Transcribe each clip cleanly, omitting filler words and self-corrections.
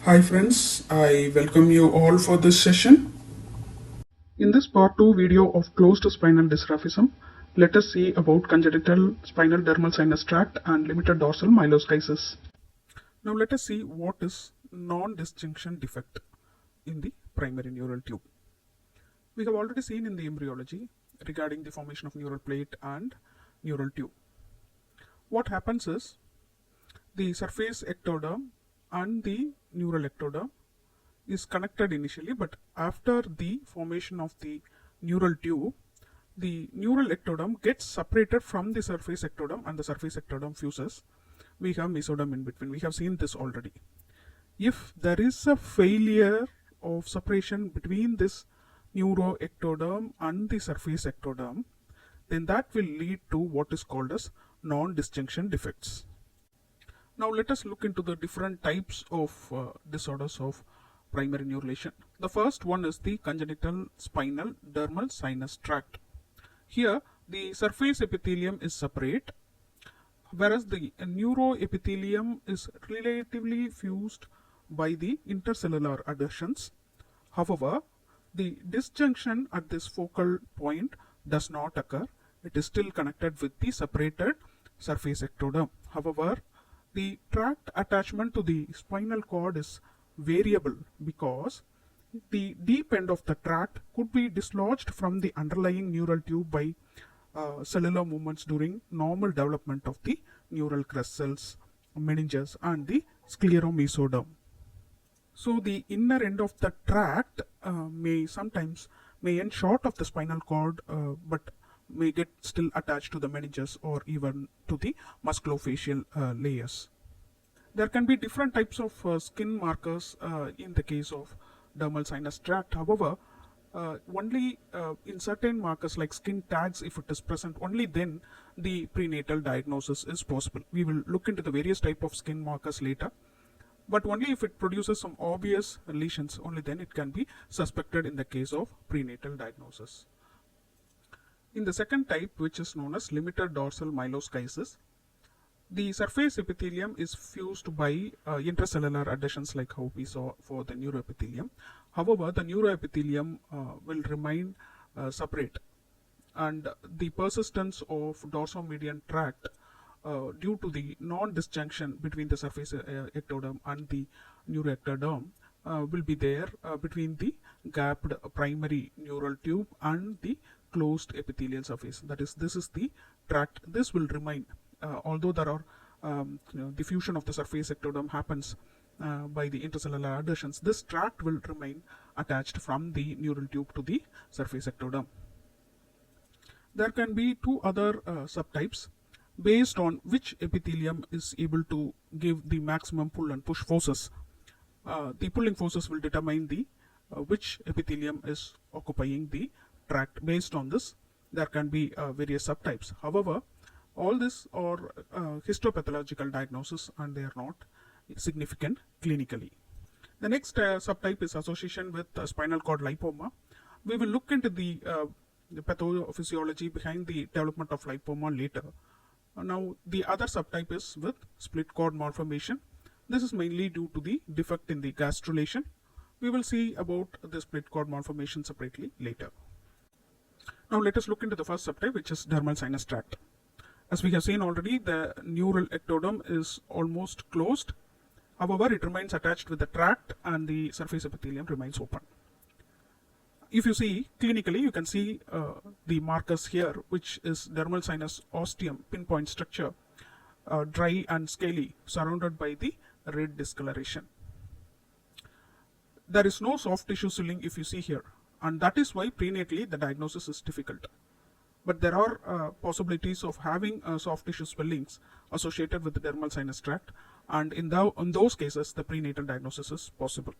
Hi friends, I welcome you all for this session. In this part 2 video of closed spinal dysraphism, let us see about congenital spinal dermal sinus tract and limited dorsal myeloschisis. Now let us see what is non-disjunction defect in the primary neural tube. We have already seen in the embryology regarding the formation of neural plate and neural tube. What happens is the surface ectoderm and the neural ectoderm is connected initially, but after the formation of the neural tube, the neural ectoderm gets separated from the surface ectoderm and the surface ectoderm fuses. We have mesoderm in between. We have seen this already. If there is a failure of separation between this neuroectoderm and the surface ectoderm, then that will lead to what is called as non-disjunction defects. Now let us look into the different types of disorders of primary neurulation. The first one is the congenital spinal dermal sinus tract. Here the surface epithelium is separate, whereas the neuroepithelium is relatively fused by the intercellular adhesions. However, the disjunction at this focal point does not occur. It is still connected with the separated surface ectoderm. However, the tract attachment to the spinal cord is variable because the deep end of the tract could be dislodged from the underlying neural tube by cellular movements during normal development of the neural crest cells, meninges, and the scleromesoderm. So the inner end of the tract may end short of the spinal cord, but may get still attached to the meninges or even to the musculofacial layers. There can be different types of skin markers in the case of dermal sinus tract. However, only in certain markers like skin tags, if it is present, only then the prenatal diagnosis is possible. We will look into the various type of skin markers later, but only if it produces some obvious lesions, only then it can be suspected in the case of prenatal diagnosis. In the second type, which is known as limited dorsal myeloschisis, the surface epithelium is fused by intracellular adhesions like how we saw for the neuroepithelium. However, the neuroepithelium will remain separate, and the persistence of dorsomedian tract due to the non-disjunction between the surface ectoderm and the neuroectoderm will be there between the gapped primary neural tube and the closed epithelial surface. That is, this is the tract. This will remain, although there are diffusion of the surface ectoderm happens by the intercellular adhesions. This tract will remain attached from the neural tube to the surface ectoderm. There can be two other subtypes based on which epithelium is able to give the maximum pull and push forces. The pulling forces will determine the which epithelium is occupying the tract. Based on this, there can be various subtypes. However, all this are histopathological diagnosis and they are not significant clinically. The next subtype is association with spinal cord lipoma. We will look into the pathophysiology behind the development of lipoma later. Now, the other subtype is with split cord malformation. This is mainly due to the defect in the gastrulation. We will see about the split cord malformation separately later. Now, let us look into the first subtype, which is dermal sinus tract. As we have seen already, the neural ectoderm is almost closed. However, it remains attached with the tract and the surface epithelium remains open. If you see clinically, you can see the markers here, which is dermal sinus ostium pinpoint structure, dry and scaly, surrounded by the red discoloration. There is no soft tissue swelling if you see here, and that is why prenatally the diagnosis is difficult. But there are possibilities of having soft tissue swellings associated with the dermal sinus tract, and in those cases the prenatal diagnosis is possible.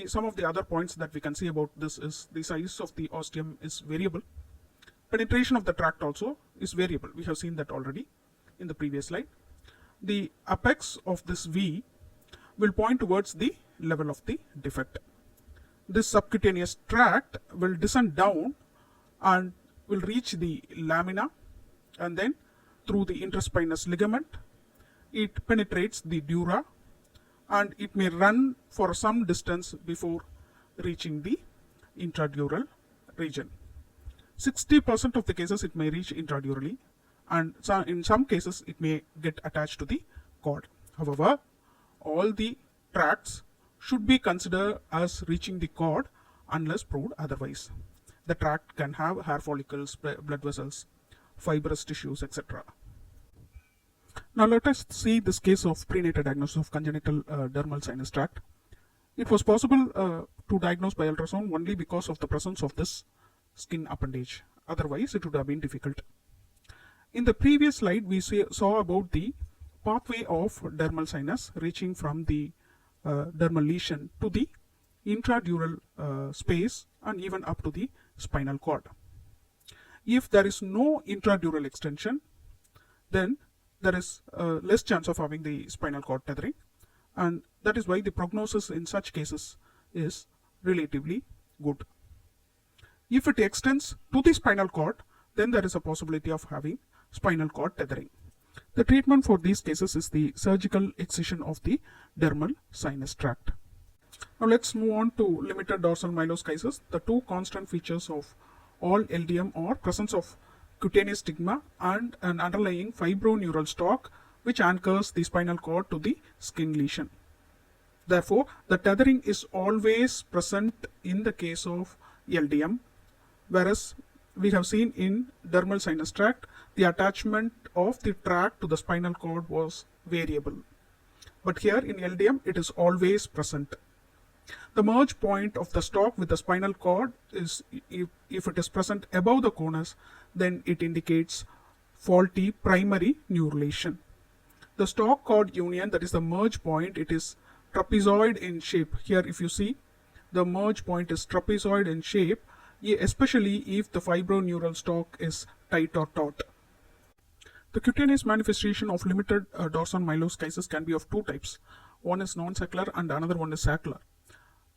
Some of the other points that we can see about this is the size of the ostium is variable. Penetration of the tract also is variable. We have seen that already in the previous slide. The apex of this V will point towards the level of the defect. This subcutaneous tract will descend down and will reach the lamina, and then through the interspinous ligament it penetrates the dura and it may run for some distance before reaching the intradural region. 60% of the cases it may reach intradurally, and in some cases it may get attached to the cord. However, all the tracts should be considered as reaching the cord unless proved otherwise. The tract can have hair follicles, blood vessels, fibrous tissues, etc. Now let us see this case of prenatal diagnosis of congenital dermal sinus tract. It was possible to diagnose by ultrasound only because of the presence of this skin appendage. Otherwise, it would have been difficult. In the previous slide, we saw about the pathway of dermal sinus reaching from the dermal lesion to the intradural space and even up to the spinal cord. If there is no intradural extension, then there is less chance of having the spinal cord tethering, and that is why the prognosis in such cases is relatively good. If it extends to the spinal cord, then there is a possibility of having spinal cord tethering. The treatment for these cases is the surgical excision of the dermal sinus tract. Now let's move on to limited dorsal myeloschisis. The two constant features of all LDM are presence of cutaneous stigma and an underlying fibroneural stalk which anchors the spinal cord to the skin lesion. Therefore, the tethering is always present in the case of LDM, whereas we have seen in dermal sinus tract, the attachment of the tract to the spinal cord was variable. But here in LDM, it is always present. The merge point of the stalk with the spinal cord is, if it is present above the conus, then it indicates faulty primary neurulation. The stalk cord union, that is the merge point, it is trapezoid in shape. Here if you see, the merge point is trapezoid in shape, especially if the fibroneural stalk is tight or taut. The cutaneous manifestation of limited dorsal myeloschisis can be of two types. One is non-saccular and another one is saccular.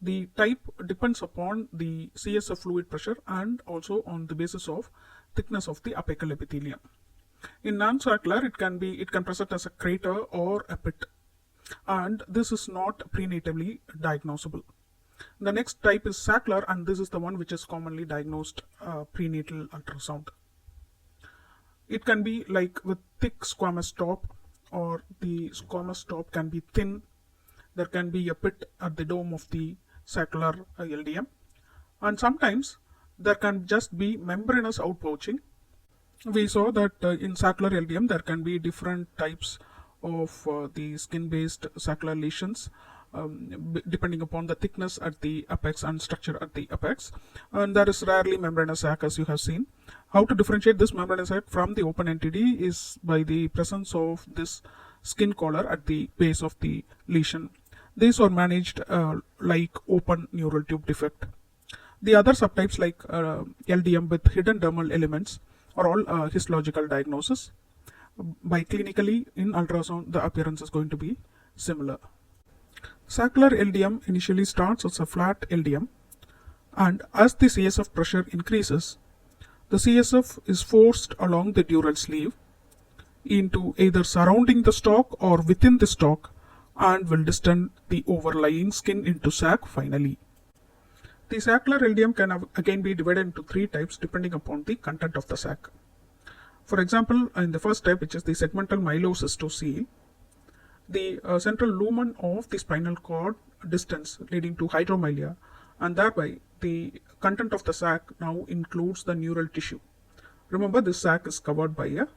The type depends upon the CSF fluid pressure and also on the basis of thickness of the apical epithelium. In non-saccular, it can present as a crater or a pit, and this is not prenatally diagnosable. The next type is saccular, and this is the one which is commonly diagnosed prenatal ultrasound. It can be like with thick squamous top, or the squamous top can be thin. There can be a pit at the dome of the saccular LDM, and sometimes there can just be membranous outpouching. We saw that in saccular LDM there can be different types of the skin-based saccular lesions depending upon the thickness at the apex and structure at the apex, and there is rarely membranous sac, as you have seen. How to differentiate this membranous sac from the open entity is by the presence of this skin collar at the base of the lesion. These are managed like open neural tube defect. The other subtypes like LDM with hidden dermal elements are all histological diagnosis. By clinically in ultrasound, the appearance is going to be similar. Saccular LDM initially starts as a flat LDM, and as the CSF pressure increases, the CSF is forced along the dural sleeve into either surrounding the stalk or within the stalk, and will distend the overlying skin into sac finally. The saccular LDM can again be divided into three types depending upon the content of the sac. For example, in the first type, which is the segmental myelocystocele, the central lumen of the spinal cord distends, leading to hydromyelia, and thereby the content of the sac now includes the neural tissue. Remember, this sac is covered by a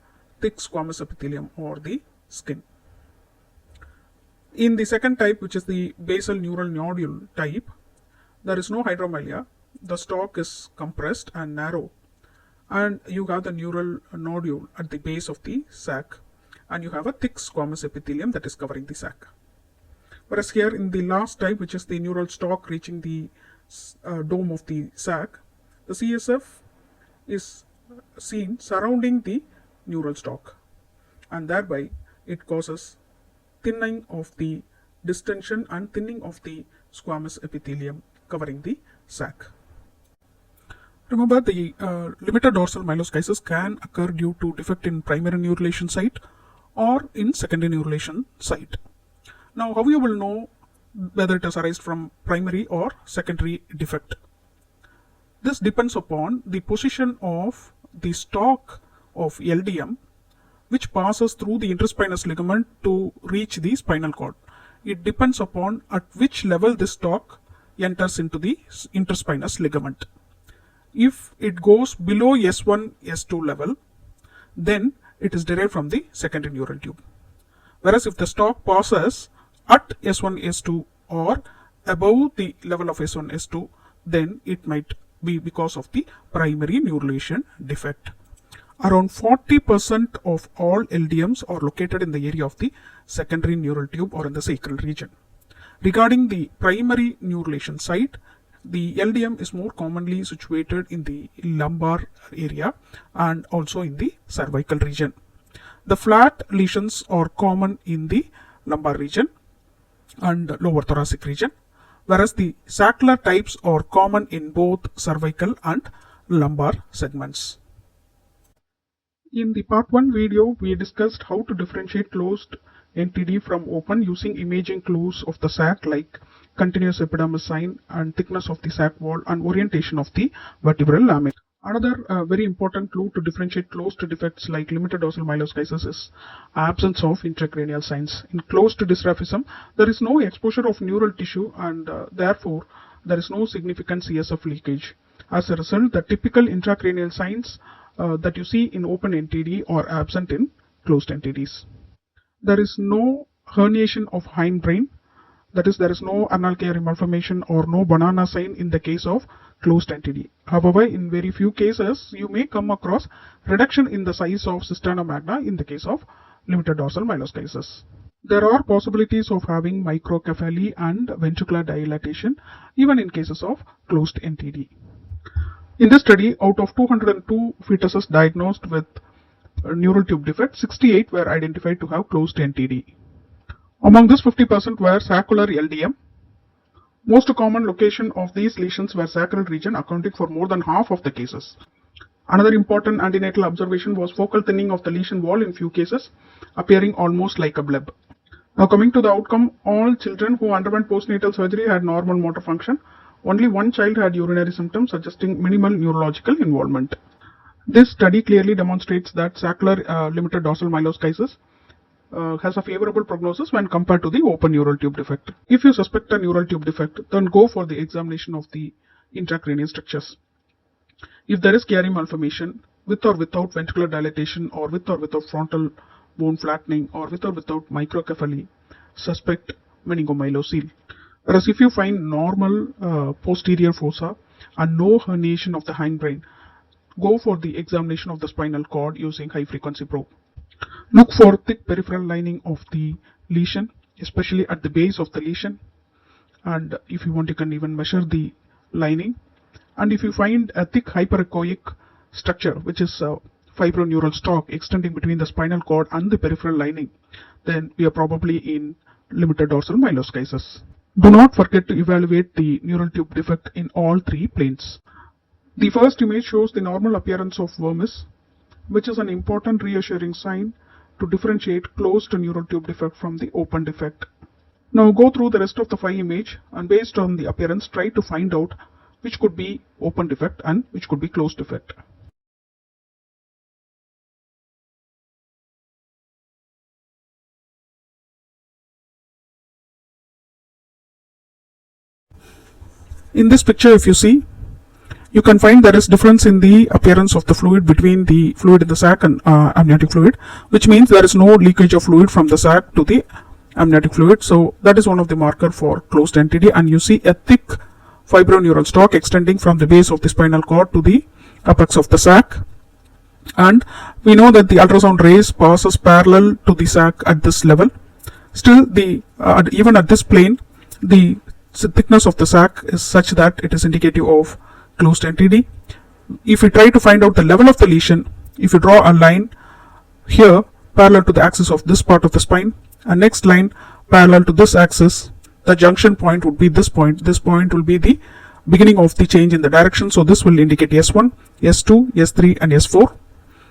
thick squamous epithelium or the skin. In the second type, which is the basal neural nodule type, there is no hydromyelia. The stalk is compressed and narrow, and you have the neural nodule at the base of the sac, and you have a thick squamous epithelium that is covering the sac. Whereas here in the last type, which is the neural stalk reaching the dome of the sac, the CSF is seen surrounding the neural stalk, and thereby it causes thinning of the distension and thinning of the squamous epithelium covering the sac. Remember, the limited dorsal myeloschisis can occur due to defect in primary neurulation site or in secondary neurulation site. Now, how you will know whether it has arisen from primary or secondary defect? This depends upon the position of the stalk of LDM, which passes through the interspinous ligament to reach the spinal cord. It depends upon at which level this stalk enters into the interspinous ligament. If it goes below S1, S2 level, then it is derived from the secondary neural tube. Whereas if the stalk passes at S1, S2 or above the level of S1, S2, then it might be because of the primary neurulation defect. Around 40% of all LDMs are located in the area of the secondary neural tube or in the sacral region. Regarding the primary neurulation site, the LDM is more commonly situated in the lumbar area and also in the cervical region. The flat lesions are common in the lumbar region and lower thoracic region, whereas the saccular types are common in both cervical and lumbar segments. In the part 1 video, we discussed how to differentiate closed NTD from open using imaging clues of the sac like continuous epidermis sign and thickness of the sac wall and orientation of the vertebral lamina. Another very important clue to differentiate closed defects like limited dorsal myeloschisis is absence of intracranial signs. In closed dysraphism, there is no exposure of neural tissue and therefore there is no significant CSF leakage. As a result, the typical intracranial signs that you see in open NTD are absent in closed NTDs. There is no herniation of hindbrain, that is, there is no anal malformation or no banana sign in the case of closed NTD. However, in very few cases, you may come across reduction in the size of cisterna magna in the case of limited dorsal myeloschisis. There are possibilities of having microcephaly and ventricular dilatation even in cases of closed NTD. In this study, out of 202 fetuses diagnosed with neural tube defect, 68 were identified to have closed NTD. Among this, 50% were saccular LDM. Most common location of these lesions were sacral region, accounting for more than half of the cases. Another important antenatal observation was focal thinning of the lesion wall in few cases, appearing almost like a bleb. Now coming to the outcome, all children who underwent postnatal surgery had normal motor function. Only one child had urinary symptoms suggesting minimal neurological involvement. This study clearly demonstrates that saccular limited dorsal myeloschisis has a favorable prognosis when compared to the open neural tube defect. If you suspect a neural tube defect, then go for the examination of the intracranial structures. If there is Chiari malformation, with or without ventricular dilatation or without frontal bone flattening or without microcephaly, suspect meningomyelocele. Whereas if you find normal posterior fossa and no herniation of the hindbrain, go for the examination of the spinal cord using high frequency probe. Look for thick peripheral lining of the lesion, especially at the base of the lesion, and if you want you can even measure the lining. And if you find a thick hyperechoic structure, which is a fibroneural stalk extending between the spinal cord and the peripheral lining, then we are probably in limited dorsal myeloschisis. Do not forget to evaluate the neural tube defect in all three planes. The first image shows the normal appearance of vermis, which is an important reassuring sign to differentiate closed neural tube defect from the open defect. Now go through the rest of the 5 images and based on the appearance try to find out which could be open defect and which could be closed defect. In this picture, if you see, you can find there is difference in the appearance of the fluid between the fluid in the sac and amniotic fluid, which means there is no leakage of fluid from the sac to the amniotic fluid. So that is one of the marker for closed NTD, and you see a thick fibroneural stalk extending from the base of the spinal cord to the apex of the sac. And we know that the ultrasound rays passes parallel to the sac at this level. Still, even at this plane, the thickness of the sac is such that it is indicative of closed NTD. If we try to find out the level of the lesion, if you draw a line here parallel to the axis of this part of the spine, and next line parallel to this axis, the junction point would be this point. This point will be the beginning of the change in the direction. So this will indicate S1, S2, S3 and S4.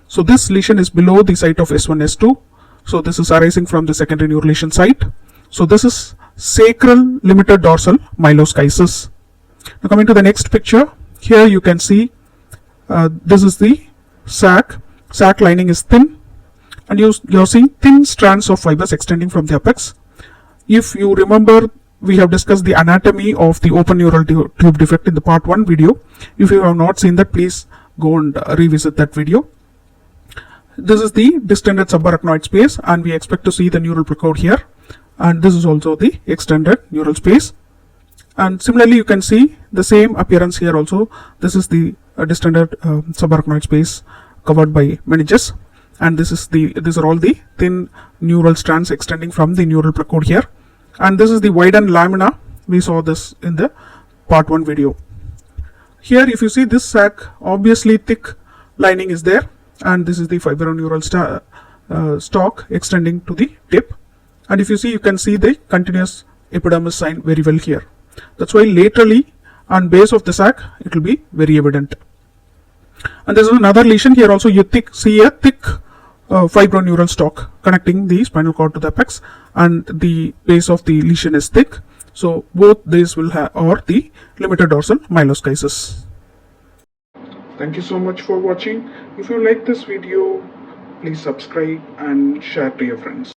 So this lesion is below the site of S1, S2. So this is arising from the secondary neurulation site. So this is sacral limited dorsal myeloschisis. Now coming to the next picture, here you can see this is the sac. Sac lining is thin, and you're seeing thin strands of fibers extending from the apex. If you remember, we have discussed the anatomy of the open neural tube defect in the part 1 video. If you have not seen that, please go and revisit that video. This is the distended subarachnoid space, and we expect to see the neural precord here. And this is also the extended neural space. And similarly, you can see the same appearance here also. This is the distended subarachnoid space covered by meninges. And these are all the thin neural strands extending from the neural precord here. And this is the widened lamina. We saw this in the part 1 video. Here, if you see this sac, obviously thick lining is there, and this is the fibroneural stalk extending to the tip. And if you see, you can see the continuous epidermis sign very well here. That's why laterally on base of the sac, it will be very evident. And there's another lesion here also. You see a thick fibroneural stalk connecting the spinal cord to the apex, and the base of the lesion is thick. So both these will have or the limited dorsal myeloschisis. Thank you so much for watching. If you like this video, please subscribe and share to your friends.